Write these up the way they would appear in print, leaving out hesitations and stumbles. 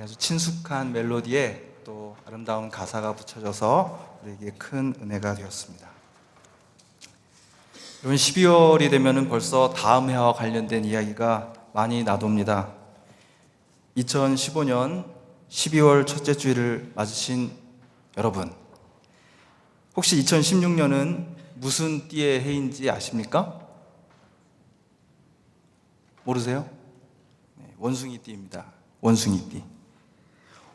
아주 친숙한 멜로디에 또 아름다운 가사가 붙여져서 우리에게 큰 은혜가 되었습니다. 여러분, 12월이 되면 벌써 다음 해와 관련된 이야기가 많이 나놉니다. 2015년 12월 첫째 주일을 맞으신 여러분, 혹시 2016년은 무슨 띠의 해인지 아십니까? 모르세요? 네, 원숭이 띠입니다. 원숭이 띠.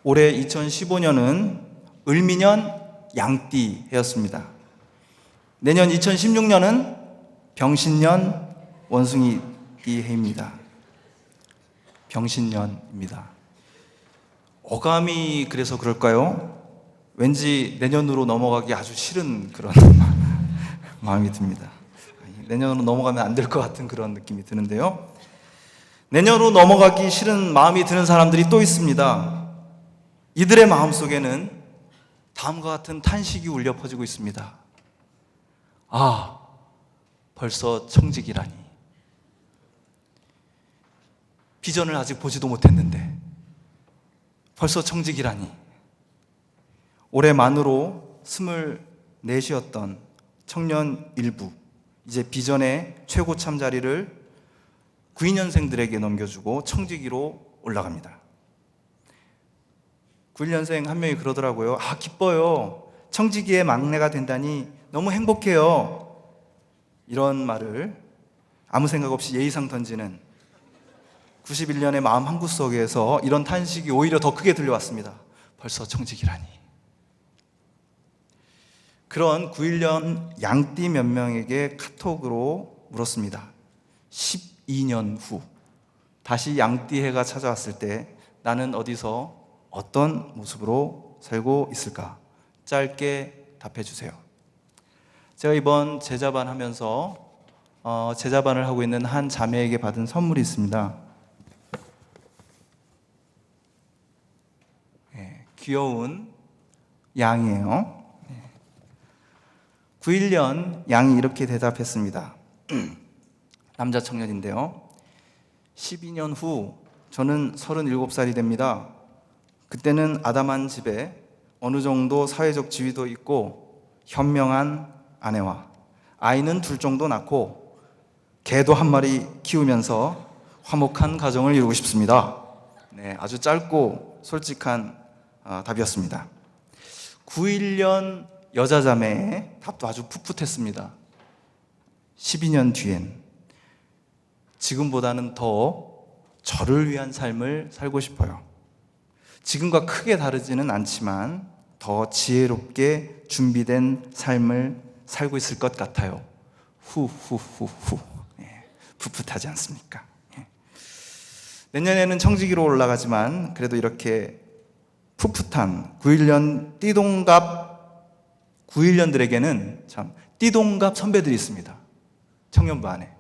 올해 2015년은 을미년 양띠 해였습니다. 내년 2016년은 병신년 원숭이 띠 해입니다. 병신년입니다. 어감이 그래서 그럴까요? 왠지 내년으로 넘어가기 아주 싫은 그런 마음이 듭니다. 내년으로 넘어가면 안 될 것 같은 그런 느낌이 드는데요. 내년으로 넘어가기 싫은 마음이 드는 사람들이 또 있습니다. 이들의 마음속에는 다음과 같은 탄식이 울려 퍼지고 있습니다. 아, 벌써 청직이라니. 비전을 아직 보지도 못했는데 벌써 청직이라니. 올해 만으로 24이었던 청년 일부, 이제 비전의 최고 참자리를 92년생들에게 넘겨주고 청지기로 올라갑니다. 91년생 한 명이 그러더라고요. 아, 기뻐요. 청지기의 막내가 된다니 너무 행복해요. 이런 말을 아무 생각 없이 예의상 던지는 91년의 마음 한구석에서 이런 탄식이 오히려 더 크게 들려왔습니다. 벌써 청지기라니. 그런 91년 양띠 몇 명에게 카톡으로 물었습니다. 12년 후 다시 양띠 해가 찾아왔을 때 나는 어디서 어떤 모습으로 살고 있을까? 짧게 답해 주세요. 제가 이번 제자반 하면서 제자반을 하고 있는 한 자매에게 받은 선물이 있습니다. 네, 귀여운 양이에요. 91년 양이 이렇게 대답했습니다. 남자 청년인데요. 12년 후 저는 37살이 됩니다. 그때는 아담한 집에 어느 정도 사회적 지위도 있고 현명한 아내와 아이는 둘 정도 낳고 개도 한 마리 키우면서 화목한 가정을 이루고 싶습니다. 네, 아주 짧고 솔직한 답이었습니다. 91년 여자자매의 답도 아주 풋풋했습니다. 12년 뒤엔 지금보다는 더 저를 위한 삶을 살고 싶어요. 지금과 크게 다르지는 않지만 더 지혜롭게 준비된 삶을 살고 있을 것 같아요. 후후후후. 예, 풋풋하지 않습니까? 예. 내년에는 청지기로 올라가지만 그래도 이렇게 풋풋한 91년 띠동갑 91년들에게는 참 띠동갑 선배들이 있습니다. 청년부 안에.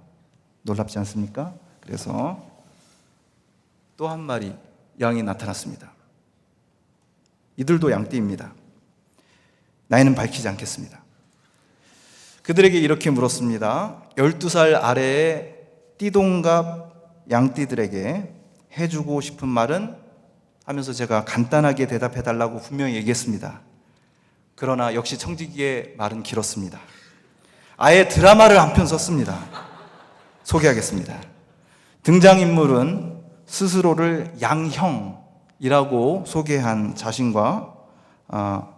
놀랍지 않습니까? 그래서 또 한 마리 양이 나타났습니다. 이들도 양띠입니다. 나이는 밝히지 않겠습니다. 그들에게 이렇게 물었습니다. 12살 아래의 띠동갑 양띠들에게 해주고 싶은 말은? 하면서 제가 간단하게 대답해달라고 분명히 얘기했습니다. 그러나 역시 청지기의 말은 길었습니다. 아예 드라마를 한 편 썼습니다. 소개하겠습니다. 등장인물은 스스로를 양형이라고 소개한 자신과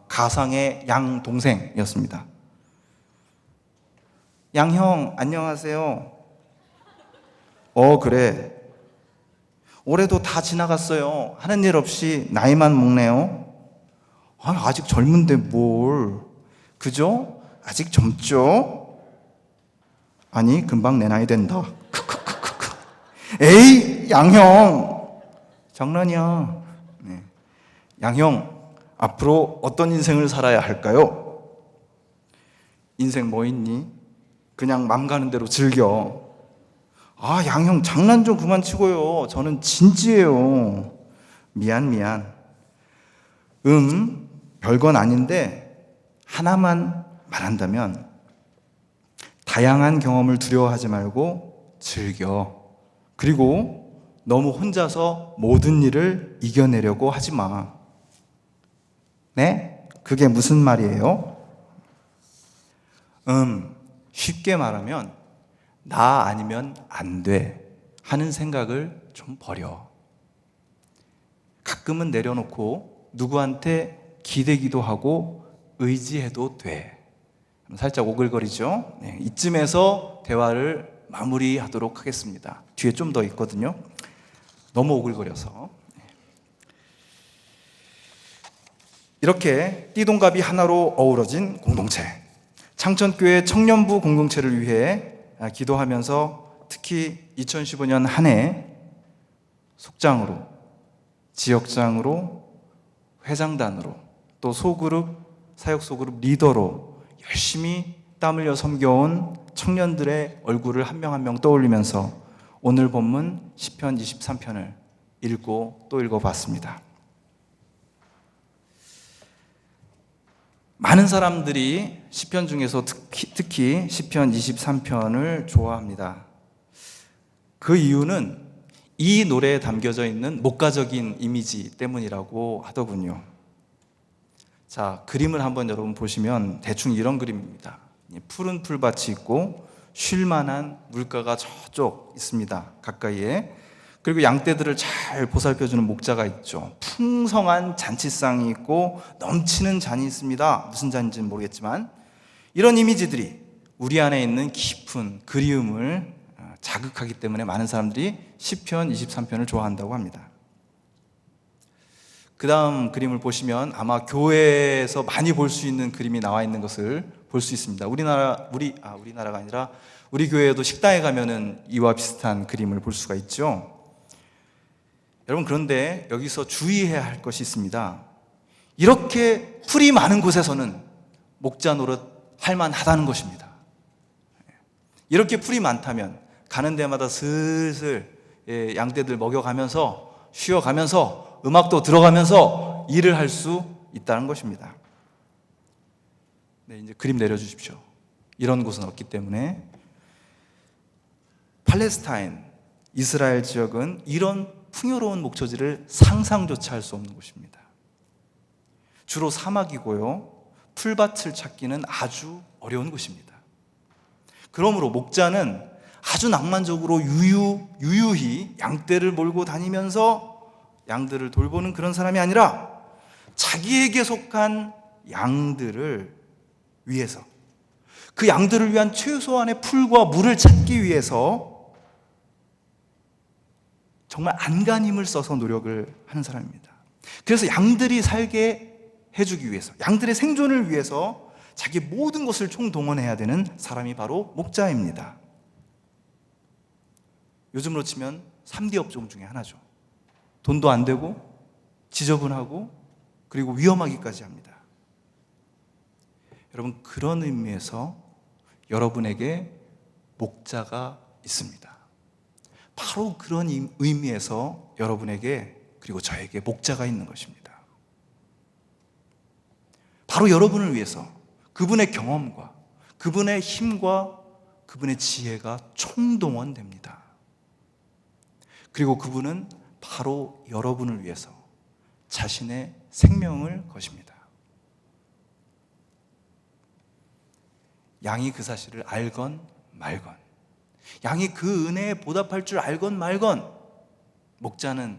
가상의 양동생이었습니다. 양형, 안녕하세요. 그래. 올해도 다 지나갔어요. 하는 일 없이 나이만 먹네요. 아직 젊은데 뭘. 그죠? 아직 젊죠? 아니, 금방 내 나이 된다. 에이, 양형. 장난이야. 네. 양형, 앞으로 어떤 인생을 살아야 할까요? 인생 뭐 있니? 그냥 맘 가는 대로 즐겨. 아, 양형, 장난 좀 그만 치고요. 저는 진지해요. 미안. 별건 아닌데 하나만 말한다면 다양한 경험을 두려워하지 말고 즐겨. 그리고 너무 혼자서 모든 일을 이겨내려고 하지 마. 네? 그게 무슨 말이에요? 쉽게 말하면 나 아니면 안 돼 하는 생각을 좀 버려. 가끔은 내려놓고 누구한테 기대기도 하고 의지해도 돼. 살짝 오글거리죠? 네, 이쯤에서 대화를 마무리하도록 하겠습니다. 뒤에 좀 더 있거든요. 너무 오글거려서. 이렇게 띠동갑이 하나로 어우러진 공동체, 창천교회 청년부 공동체를 위해 기도하면서 특히 2015년 한 해 속장으로, 지역장으로, 회장단으로, 또 소그룹, 사역 소그룹 리더로 열심히 땀 흘려 섬겨온 청년들의 얼굴을 한 명 한 명 떠올리면서 오늘 본문 시편 23편을 읽고 또 읽어봤습니다. 많은 사람들이 시편 중에서 특히 시편 23편을 좋아합니다. 그 이유는 이 노래에 담겨져 있는 목가적인 이미지 때문이라고 하더군요. 자, 그림을 한번 여러분 보시면 대충 이런 그림입니다. 푸른 풀밭이 있고 쉴만한 물가가 저쪽 있습니다. 가까이에. 그리고 양떼들을 잘 보살펴주는 목자가 있죠. 풍성한 잔치상이 있고 넘치는 잔이 있습니다. 무슨 잔인지는 모르겠지만 이런 이미지들이 우리 안에 있는 깊은 그리움을 자극하기 때문에 많은 사람들이 시편 23편을 좋아한다고 합니다. 그 다음 그림을 보시면 아마 교회에서 많이 볼 수 있는 그림이 나와 있는 것을 볼 수 있습니다. 우리나라가 아니라 우리 교회에도 식당에 가면은 이와 비슷한 그림을 볼 수가 있죠. 여러분, 그런데 여기서 주의해야 할 것이 있습니다. 이렇게 풀이 많은 곳에서는 목자 노릇 할 만하다는 것입니다. 이렇게 풀이 많다면 가는 데마다 슬슬 양떼들 먹여가면서 쉬어가면서 음악도 들어가면서 일을 할 수 있다는 것입니다. 네, 이제 그림 내려주십시오. 이런 곳은 없기 때문에. 팔레스타인, 이스라엘 지역은 이런 풍요로운 목초지를 상상조차 할 수 없는 곳입니다. 주로 사막이고요, 풀밭을 찾기는 아주 어려운 곳입니다. 그러므로 목자는 아주 낭만적으로 유유히 양떼를 몰고 다니면서 양들을 돌보는 그런 사람이 아니라 자기에게 속한 양들을 위해서, 그 양들을 위한 최소한의 풀과 물을 찾기 위해서 정말 안간힘을 써서 노력을 하는 사람입니다. 그래서 양들이 살게 해주기 위해서, 양들의 생존을 위해서 자기 모든 것을 총동원해야 되는 사람이 바로 목자입니다. 요즘으로 치면 3D 업종 중에 하나죠. 돈도 안 되고 지저분하고 그리고 위험하기까지 합니다. 여러분, 그런 의미에서 여러분에게 목자가 있습니다. 바로 그런 의미에서 여러분에게, 그리고 저에게 목자가 있는 것입니다. 바로 여러분을 위해서 그분의 경험과 그분의 힘과 그분의 지혜가 총동원됩니다. 그리고 그분은 바로 여러분을 위해서 자신의 생명을 거십니다. 양이 그 사실을 알건 말건, 양이 그 은혜에 보답할 줄 알건 말건, 목자는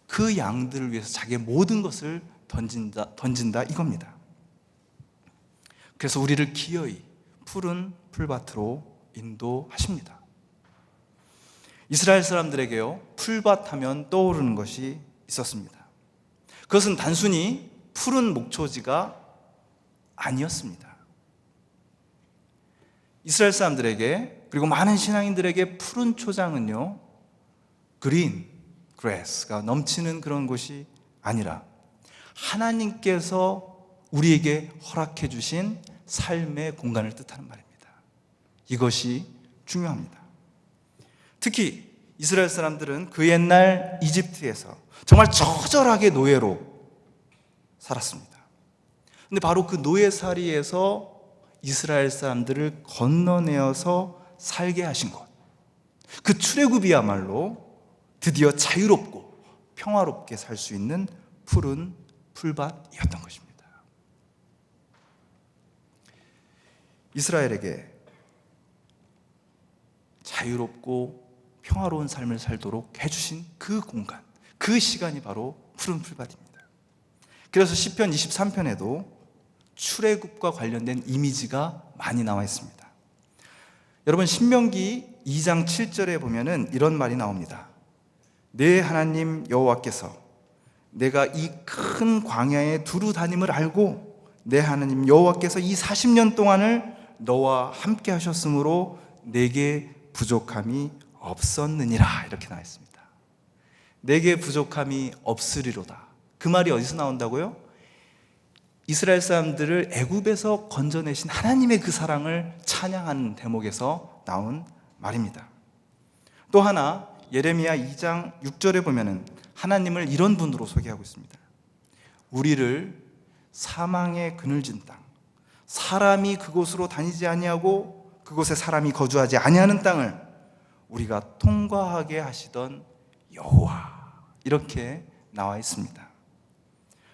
그 양들을 위해서 자기의 모든 것을 던진다 이겁니다. 그래서 우리를 기어이 푸른 풀밭으로 인도하십니다. 이스라엘 사람들에게요, 풀밭 하면 떠오르는 것이 있었습니다. 그것은 단순히 푸른 목초지가 아니었습니다. 이스라엘 사람들에게, 그리고 많은 신앙인들에게 푸른 초장은요, 그린 그래스가 넘치는 그런 곳이 아니라 하나님께서 우리에게 허락해 주신 삶의 공간을 뜻하는 말입니다. 이것이 중요합니다. 특히 이스라엘 사람들은 그 옛날 이집트에서 정말 처절하게 노예로 살았습니다. 근데 바로 그 노예살이에서 이스라엘 사람들을 건너내어서 살게 하신 것, 그 출애굽이야말로 드디어 자유롭고 평화롭게 살 수 있는 푸른 풀밭이었던 것입니다. 이스라엘에게 자유롭고 평화로운 삶을 살도록 해주신 그 공간, 그 시간이 바로 푸른 풀밭입니다. 그래서 시편 23편에도 출애굽과 관련된 이미지가 많이 나와 있습니다. 여러분, 신명기 2장 7절에 보면은 이런 말이 나옵니다. 내 하나님 여호와께서 내가 이 큰 광야에 두루 다님을 알고 내 하나님 여호와께서 이 40년 동안을 너와 함께 하셨으므로 내게 부족함이 없었느니라. 이렇게 나와 있습니다. 내게 부족함이 없으리로다. 그 말이 어디서 나온다고요? 이스라엘 사람들을 애굽에서 건져내신 하나님의 그 사랑을 찬양하는 대목에서 나온 말입니다. 또 하나 예레미야 2장 6절에 보면은 하나님을 이런 분으로 소개하고 있습니다. 우리를 사망의 그늘진 땅, 사람이 그곳으로 다니지 아니하고 그곳에 사람이 거주하지 아니하는 땅을 우리가 통과하게 하시던 여호와, 이렇게 나와 있습니다.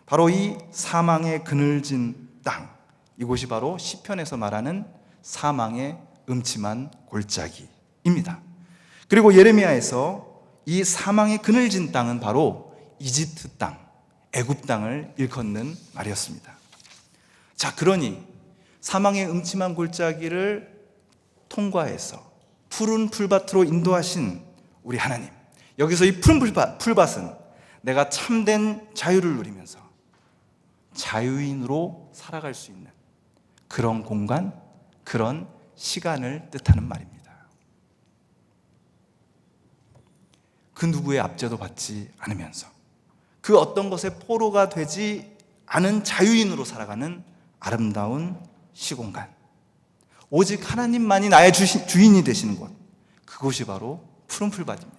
바로 이 사망의 그늘진 땅, 이곳이 바로 시편에서 말하는 사망의 음침한 골짜기입니다. 그리고 예레미야에서 이 사망의 그늘진 땅은 바로 이집트 땅, 애굽 땅을 일컫는 말이었습니다. 자, 그러니 사망의 음침한 골짜기를 통과해서 푸른 풀밭으로 인도하신 우리 하나님, 여기서 이 푸른 풀밭은 내가 참된 자유를 누리면서 자유인으로 살아갈 수 있는 그런 공간, 그런 시간을 뜻하는 말입니다. 그 누구의 압제도 받지 않으면서 그 어떤 것에 포로가 되지 않은 자유인으로 살아가는 아름다운 시공간, 오직 하나님만이 나의 주인이 되시는 곳, 그곳이 바로 푸른 풀밭입니다.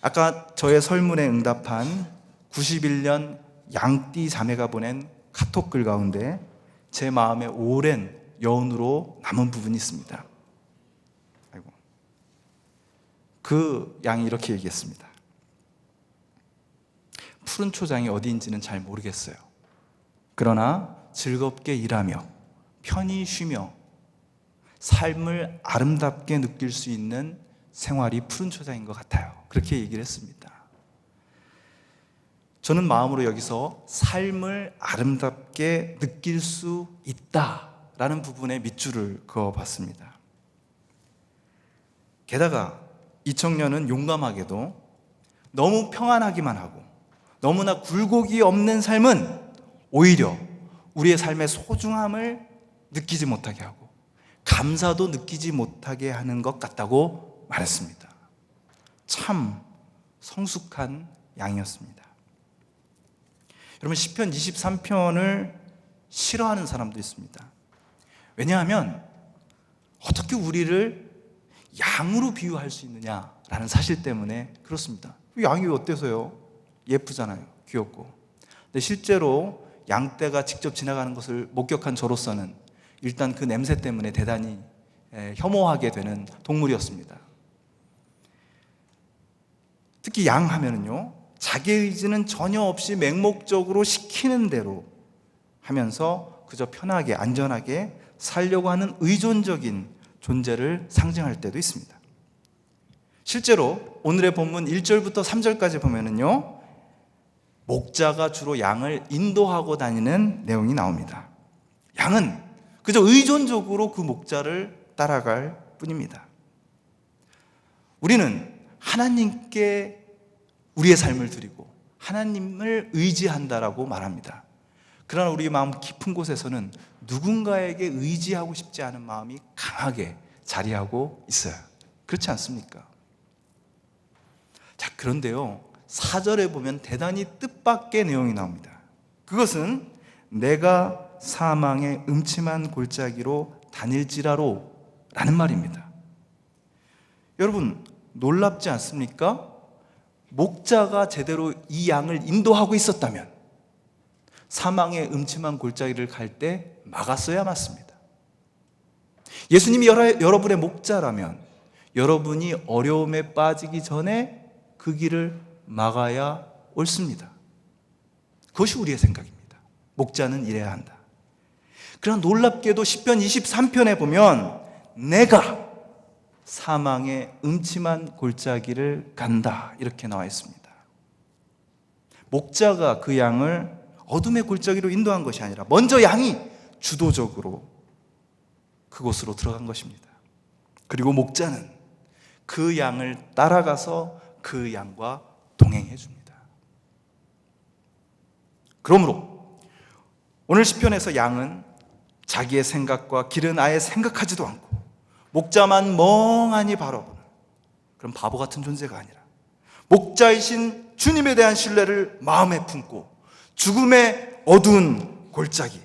아까 저의 설문에 응답한 91년 양띠 자매가 보낸 카톡글 가운데 제 마음에 오랜 여운으로 남은 부분이 있습니다. 그 양이 이렇게 얘기했습니다. 푸른 초장이 어디인지는 잘 모르겠어요. 그러나 즐겁게 일하며 편히 쉬며 삶을 아름답게 느낄 수 있는 생활이 푸른 초장인 것 같아요. 그렇게 얘기를 했습니다. 저는 마음으로 여기서 삶을 아름답게 느낄 수 있다라는 부분에 밑줄을 그어봤습니다. 게다가 이 청년은 용감하게도 너무 평안하기만 하고 너무나 굴곡이 없는 삶은 오히려 우리의 삶의 소중함을 느끼지 못하게 하고 감사도 느끼지 못하게 하는 것 같다고 말했습니다. 참 성숙한 양이었습니다. 여러분, 시편 23편을 싫어하는 사람도 있습니다. 왜냐하면 어떻게 우리를 양으로 비유할 수 있느냐라는 사실 때문에 그렇습니다. 양이 어때서요? 예쁘잖아요. 귀엽고. 근데 실제로 양떼가 직접 지나가는 것을 목격한 저로서는 일단 그 냄새 때문에 대단히 혐오하게 되는 동물이었습니다. 특히 양 하면은요, 자기 의지는 전혀 없이 맹목적으로 시키는 대로 하면서 그저 편하게 안전하게 살려고 하는 의존적인 존재를 상징할 때도 있습니다. 실제로 오늘의 본문 1절부터 3절까지 보면은요, 목자가 주로 양을 인도하고 다니는 내용이 나옵니다. 양은 그저 의존적으로 그 목자를 따라갈 뿐입니다. 우리는 하나님께 우리의 삶을 드리고 하나님을 의지한다라고 말합니다. 그러나 우리 마음 깊은 곳에서는 누군가에게 의지하고 싶지 않은 마음이 강하게 자리하고 있어요. 그렇지 않습니까? 자, 그런데요, 4절에 보면 대단히 뜻밖의 내용이 나옵니다. 그것은 내가 사망의 음침한 골짜기로 다닐지라로 라는 말입니다. 여러분, 놀랍지 않습니까? 목자가 제대로 이 양을 인도하고 있었다면 사망의 음침한 골짜기를 갈 때 막았어야 맞습니다. 예수님이 여러분의 목자라면 여러분이 어려움에 빠지기 전에 그 길을 막아야 옳습니다. 그것이 우리의 생각입니다. 목자는 이래야 한다. 그러나 놀랍게도 시편 23편에 보면 내가 사망의 음침한 골짜기를 간다 이렇게 나와 있습니다. 목자가 그 양을 어둠의 골짜기로 인도한 것이 아니라 먼저 양이 주도적으로 그곳으로 들어간 것입니다. 그리고 목자는 그 양을 따라가서 그 양과 동행해 줍니다. 그러므로 오늘 시편에서 양은 자기의 생각과 길은 아예 생각하지도 않고 목자만 멍하니 바라보는 그런 바보 같은 존재가 아니라 목자이신 주님에 대한 신뢰를 마음에 품고 죽음의 어두운 골짜기,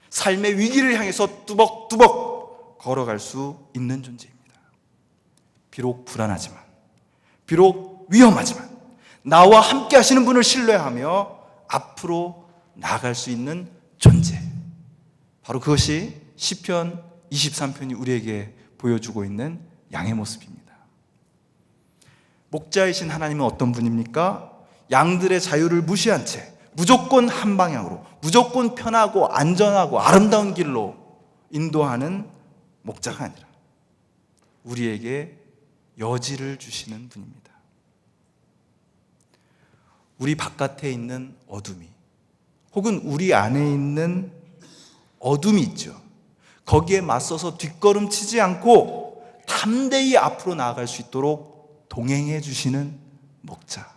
삶의 위기를 향해서 뚜벅뚜벅 걸어갈 수 있는 존재입니다. 비록 불안하지만, 비록 위험하지만 나와 함께 하시는 분을 신뢰하며 앞으로 나아갈 수 있는 존재, 바로 그것이 시편 23편이 우리에게 보여주고 있는 양의 모습입니다. 목자이신 하나님은 어떤 분입니까? 양들의 자유를 무시한 채 무조건 한 방향으로, 무조건 편하고 안전하고 아름다운 길로 인도하는 목자가 아니라 우리에게 여지를 주시는 분입니다. 우리 바깥에 있는 어둠이, 혹은 우리 안에 있는 어둠이 있죠. 거기에 맞서서 뒷걸음치지 않고 담대히 앞으로 나아갈 수 있도록 동행해 주시는 목자,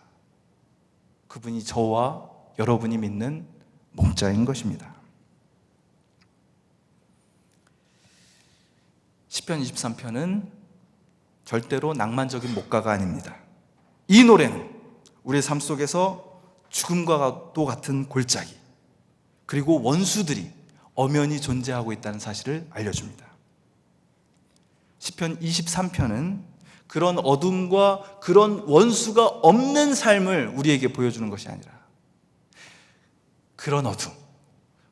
그분이 저와 여러분이 믿는 목자인 것입니다. 시편 23편은 절대로 낭만적인 목가가 아닙니다. 이 노래는 우리의 삶 속에서 죽음과도 같은 골짜기, 그리고 원수들이 엄연히 존재하고 있다는 사실을 알려줍니다. 시편 23편은 그런 어둠과 그런 원수가 없는 삶을 우리에게 보여주는 것이 아니라 그런 어둠,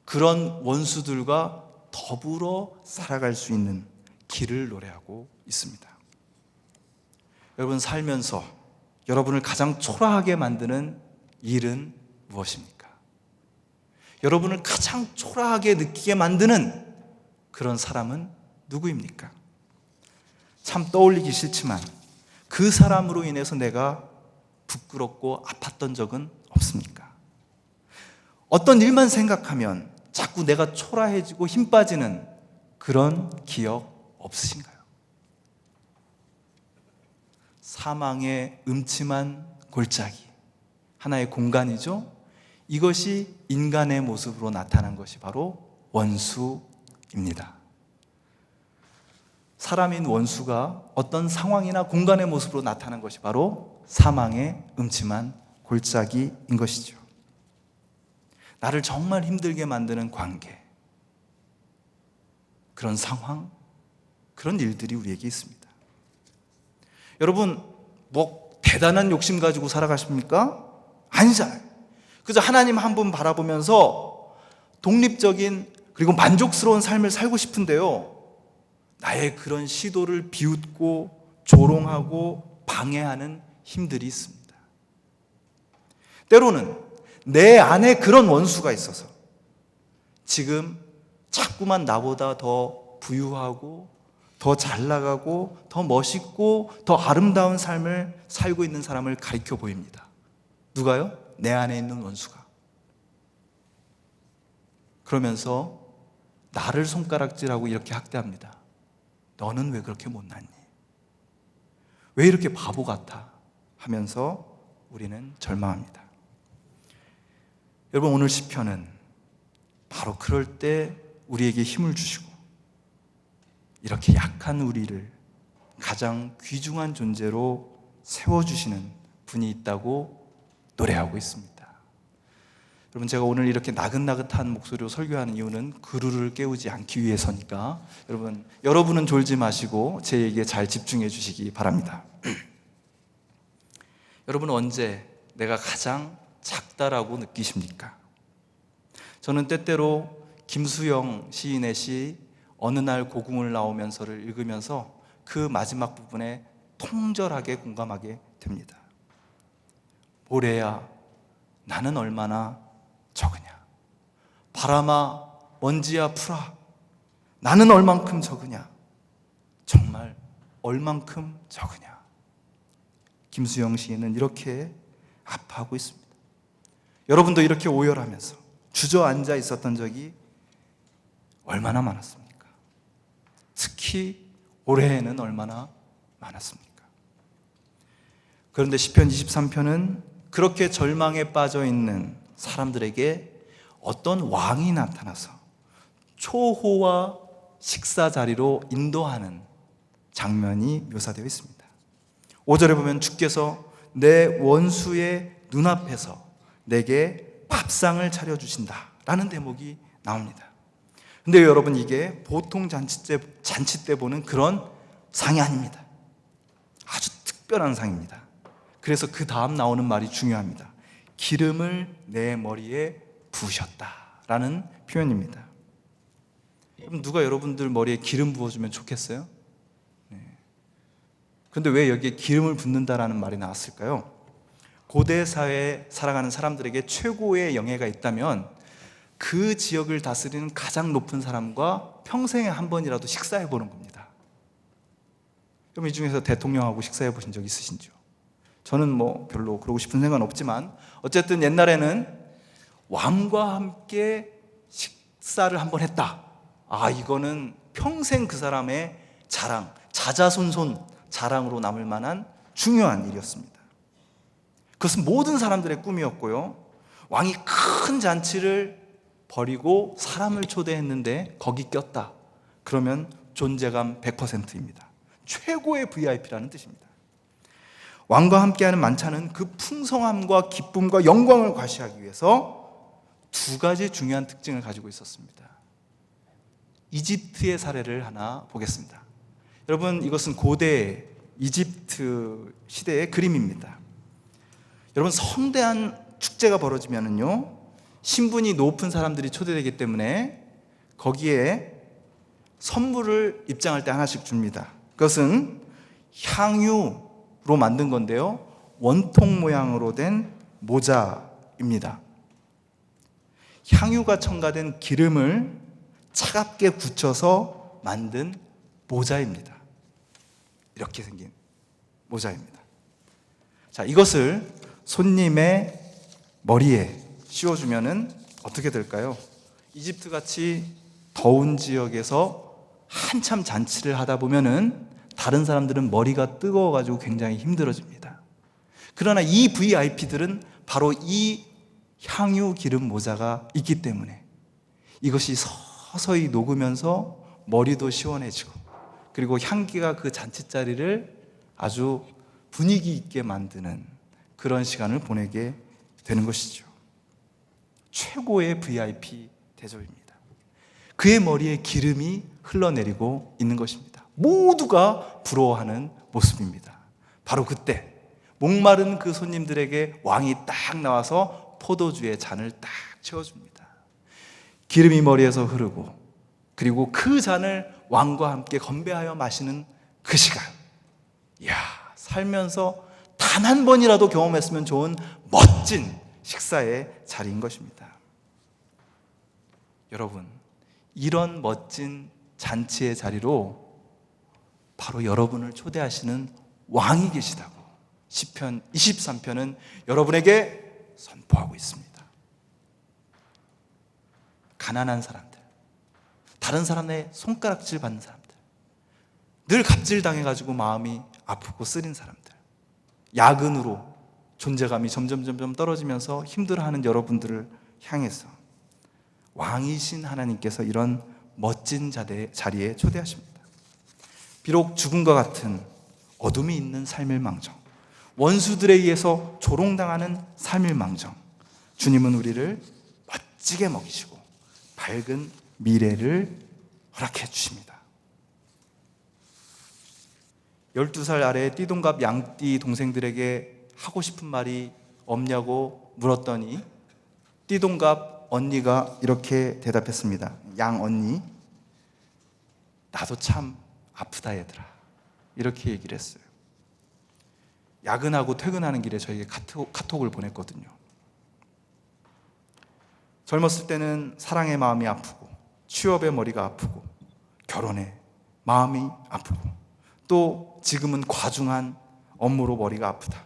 그런 원수들과 더불어 살아갈 수 있는 길을 노래하고 있습니다. 여러분, 살면서 여러분을 가장 초라하게 만드는 일은 무엇입니까? 여러분을 가장 초라하게 느끼게 만드는 그런 사람은 누구입니까? 참 떠올리기 싫지만 그 사람으로 인해서 내가 부끄럽고 아팠던 적은 없습니까? 어떤 일만 생각하면 자꾸 내가 초라해지고 힘 빠지는 그런 기억 없으신가요? 사망의 음침한 골짜기, 하나의 공간이죠. 이것이 인간의 모습으로 나타난 것이 바로 원수입니다. 사람인 원수가 어떤 상황이나 공간의 모습으로 나타난 것이 바로 사망의 음침한 골짜기인 것이죠. 나를 정말 힘들게 만드는 관계, 그런 상황, 그런 일들이 우리에게 있습니다. 여러분, 뭐 대단한 욕심 가지고 살아가십니까? 아니잖아요. 그저 하나님 한 분 바라보면서 독립적인 그리고 만족스러운 삶을 살고 싶은데요, 나의 그런 시도를 비웃고 조롱하고 방해하는 힘들이 있습니다. 때로는 내 안에 그런 원수가 있어서 지금 자꾸만 나보다 더 부유하고 더 잘 나가고 더 멋있고 더 아름다운 삶을 살고 있는 사람을 가리켜 보입니다. 누가요? 내 안에 있는 원수가. 그러면서 나를 손가락질하고 이렇게 학대합니다. 너는 왜 그렇게 못났니? 왜 이렇게 바보 같아? 하면서 우리는 절망합니다. 여러분, 오늘 시편은 바로 그럴 때 우리에게 힘을 주시고 이렇게 약한 우리를 가장 귀중한 존재로 세워주시는 분이 있다고 노래하고 있습니다. 여러분, 제가 오늘 이렇게 나긋나긋한 목소리로 설교하는 이유는 그루를 깨우지 않기 위해서니까 여러분은 졸지 마시고 제 얘기에 잘 집중해 주시기 바랍니다. 여러분은 언제 내가 가장 작다라고 느끼십니까? 저는 때때로 김수영 시인의 시 어느 날 고궁을 나오면서를 읽으면서 그 마지막 부분에 통절하게 공감하게 됩니다. 모래야 나는 얼마나 적으냐, 바람아 먼지야 풀아 나는 얼만큼 적으냐, 정말 얼만큼 적으냐. 김수영 시인은 이렇게 아파하고 있습니다. 여러분도 이렇게 오열하면서 주저앉아 있었던 적이 얼마나 많았습니까? 특히 올해에는 얼마나 많았습니까? 그런데 시편 23편은 그렇게 절망에 빠져 있는 사람들에게 어떤 왕이 나타나서 초호와 식사 자리로 인도하는 장면이 묘사되어 있습니다. 5절에 보면 주께서 내 원수의 눈앞에서 내게 밥상을 차려주신다 라는 대목이 나옵니다. 근데 여러분, 이게 보통 잔치 때 보는 그런 상이 아닙니다. 아주 특별한 상입니다. 그래서 그 다음 나오는 말이 중요합니다. 기름을 내 머리에 부으셨다 라는 표현입니다. 그럼 누가 여러분들 머리에 기름 부어주면 좋겠어요? 그런데 왜 여기에 기름을 붓는다라는 말이 나왔을까요? 고대 사회에 살아가는 사람들에게 최고의 영예가 있다면 그 지역을 다스리는 가장 높은 사람과 평생에 한 번이라도 식사해 보는 겁니다. 그럼 이 중에서 대통령하고 식사해 보신 적 있으신지요? 저는 뭐 별로 그러고 싶은 생각은 없지만 어쨌든 옛날에는 왕과 함께 식사를 한 번 했다. 이거는 평생 그 사람의 자랑, 자자손손 자랑으로 남을 만한 중요한 일이었습니다. 그것은 모든 사람들의 꿈이었고요. 왕이 큰 잔치를 벌이고 사람을 초대했는데 거기 꼈다. 그러면 존재감 100%입니다. 최고의 VIP라는 뜻입니다. 왕과 함께하는 만찬은 그 풍성함과 기쁨과 영광을 과시하기 위해서 두 가지 중요한 특징을 가지고 있었습니다. 이집트의 사례를 하나 보겠습니다. 여러분, 이것은 고대 이집트 시대의 그림입니다. 여러분, 성대한 축제가 벌어지면은요, 신분이 높은 사람들이 초대되기 때문에 거기에 선물을 입장할 때 하나씩 줍니다. 그것은 향유로 만든 건데요, 원통 모양으로 된 모자입니다. 향유가 첨가된 기름을 차갑게 굳혀서 만든 모자입니다. 이렇게 생긴 모자입니다. 자, 이것을 손님의 머리에 씌워주면은 어떻게 될까요? 이집트 같이 더운 지역에서 한참 잔치를 하다 보면은 다른 사람들은 머리가 뜨거워가지고 굉장히 힘들어집니다. 그러나 이 VIP들은 바로 이 향유 기름 모자가 있기 때문에 이것이 서서히 녹으면서 머리도 시원해지고, 그리고 향기가 그 잔치자리를 아주 분위기 있게 만드는 그런 시간을 보내게 되는 것이죠. 최고의 VIP 대접입니다. 그의 머리에 기름이 흘러내리고 있는 것입니다. 모두가 부러워하는 모습입니다. 바로 그때 목마른 그 손님들에게 왕이 딱 나와서 포도주의 잔을 딱 채워줍니다. 기름이 머리에서 흐르고, 그리고 그 잔을 왕과 함께 건배하여 마시는 그 시간, 살면서 단 한 번이라도 경험했으면 좋은 멋진 식사의 자리인 것입니다. 여러분, 이런 멋진 잔치의 자리로 바로 여러분을 초대하시는 왕이 계시다고 시편 23편은 여러분에게 선포하고 있습니다. 가난한 사람들, 다른 사람의 손가락질 받는 사람들, 늘 갑질당해가지고 마음이 아프고 쓰린 사람들, 야근으로 존재감이 점점 떨어지면서 힘들어하는 여러분들을 향해서 왕이신 하나님께서 이런 멋진 자리에 초대하십니다. 비록 죽음과 같은 어둠이 있는 삶일망정, 원수들에 의해서 조롱당하는 삶일망정, 주님은 우리를 멋지게 먹이시고 밝은 미래를 허락해 주십니다. 12살 아래 띠동갑 양띠 동생들에게 하고 싶은 말이 없냐고 물었더니 띠동갑 언니가 이렇게 대답했습니다. 양 언니, 나도 참 아프다 얘들아. 이렇게 얘기를 했어요. 야근하고 퇴근하는 길에 저에게 카톡을 보냈거든요. 젊었을 때는 사랑의 마음이 아프고, 취업의 머리가 아프고, 결혼에 마음이 아프고, 또 지금은 과중한 업무로 머리가 아프다.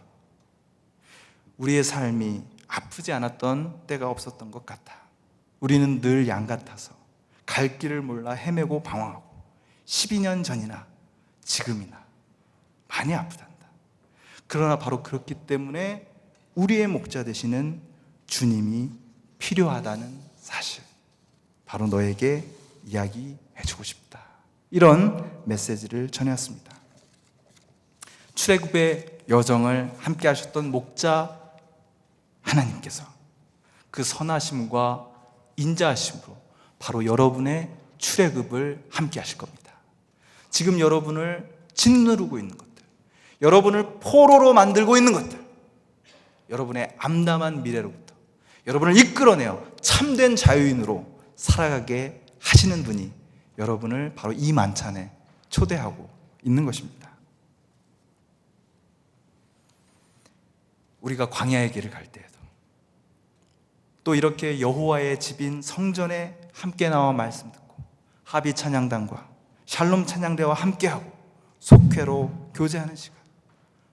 우리의 삶이 아프지 않았던 때가 없었던 것 같다. 우리는 늘 양 같아서 갈 길을 몰라 헤매고 방황하고 12년 전이나 지금이나 많이 아프단다. 그러나 바로 그렇기 때문에 우리의 목자 되시는 주님이 필요하다는 사실, 바로 너에게 이야기해주고 싶다. 이런 메시지를 전해왔습니다. 출애굽의 여정을 함께 하셨던 목자 하나님께서 그 선하심과 인자하심으로 바로 여러분의 출애굽을 함께 하실 겁니다. 지금 여러분을 짓누르고 있는 것들, 여러분을 포로로 만들고 있는 것들, 여러분의 암담한 미래로부터 여러분을 이끌어내어 참된 자유인으로 살아가게 하시는 분이 여러분을 바로 이 만찬에 초대하고 있는 것입니다. 우리가 광야의 길을 갈 때에도, 또 이렇게 여호와의 집인 성전에 함께 나와 말씀 듣고 합의 찬양단과 샬롬 찬양대와 함께하고 속회로 교제하는 시간,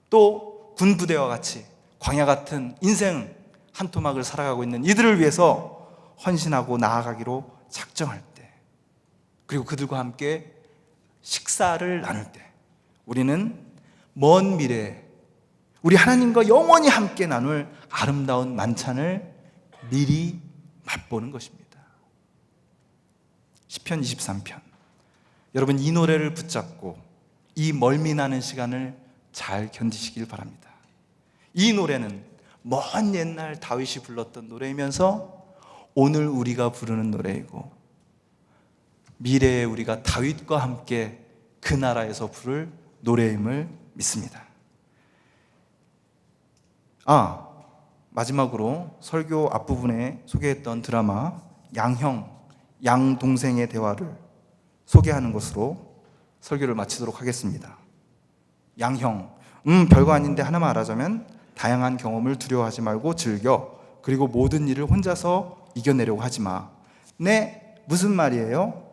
또 군부대와 같이 광야 같은 인생 한 토막을 살아가고 있는 이들을 위해서 헌신하고 나아가기로 작정할 때, 그리고 그들과 함께 식사를 나눌 때, 우리는 먼 미래에 우리 하나님과 영원히 함께 나눌 아름다운 만찬을 미리 맛보는 것입니다. 시편 23편, 여러분 이 노래를 붙잡고 이 멀미나는 시간을 잘 견디시길 바랍니다. 이 노래는 먼 옛날 다윗이 불렀던 노래이면서 오늘 우리가 부르는 노래이고, 미래에 우리가 다윗과 함께 그 나라에서 부를 노래임을 믿습니다. 마지막으로 설교 앞부분에 소개했던 드라마 양형, 양동생의 대화를 소개하는 것으로 설교를 마치도록 하겠습니다. 양형, 별거 아닌데 하나만 말하자면 다양한 경험을 두려워하지 말고 즐겨. 그리고 모든 일을 혼자서 이겨내려고 하지 마. 네, 무슨 말이에요?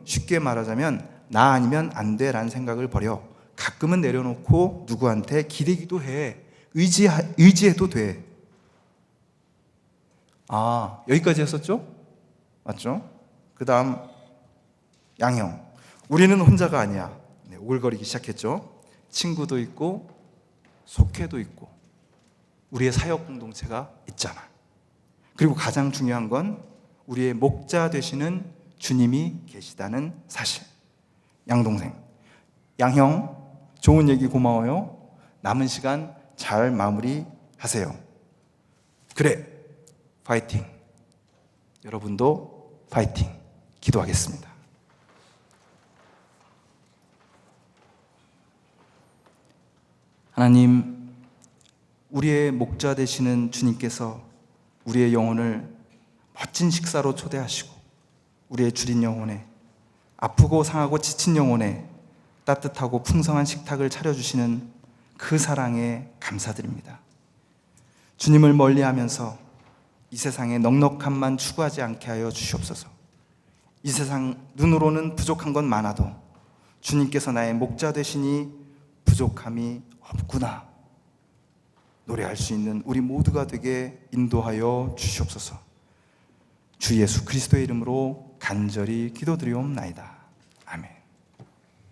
쉽게 말하자면 나 아니면 안 돼 라는 생각을 버려. 가끔은 내려놓고 누구한테 기대기도 해. 의지해도 돼. 여기까지 했었죠? 맞죠? 그 다음 양형, 우리는 혼자가 아니야. 오글거리기 시작했죠. 친구도 있고 속회도 있고 우리의 사역 공동체가 있잖아. 그리고 가장 중요한 건 우리의 목자 되시는 주님이 계시다는 사실. 양동생, 양형, 좋은 얘기 고마워요. 남은 시간 잘 마무리하세요. 그래, 파이팅. 여러분도 파이팅. 기도하겠습니다. 하나님, 우리의 목자 되시는 주님께서 우리의 영혼을 멋진 식사로 초대하시고 우리의 줄인 영혼에, 아프고 상하고 지친 영혼에 따뜻하고 풍성한 식탁을 차려주시는 그 사랑에 감사드립니다. 주님을 멀리하면서 이 세상에 넉넉함만 추구하지 않게 하여 주시옵소서. 이 세상 눈으로는 부족한 건 많아도 주님께서 나의 목자 되시니 부족함이 없구나 노래할 수 있는 우리 모두가 되게 인도하여 주시옵소서. 주 예수 그리스도의 이름으로 간절히 기도드리옵나이다.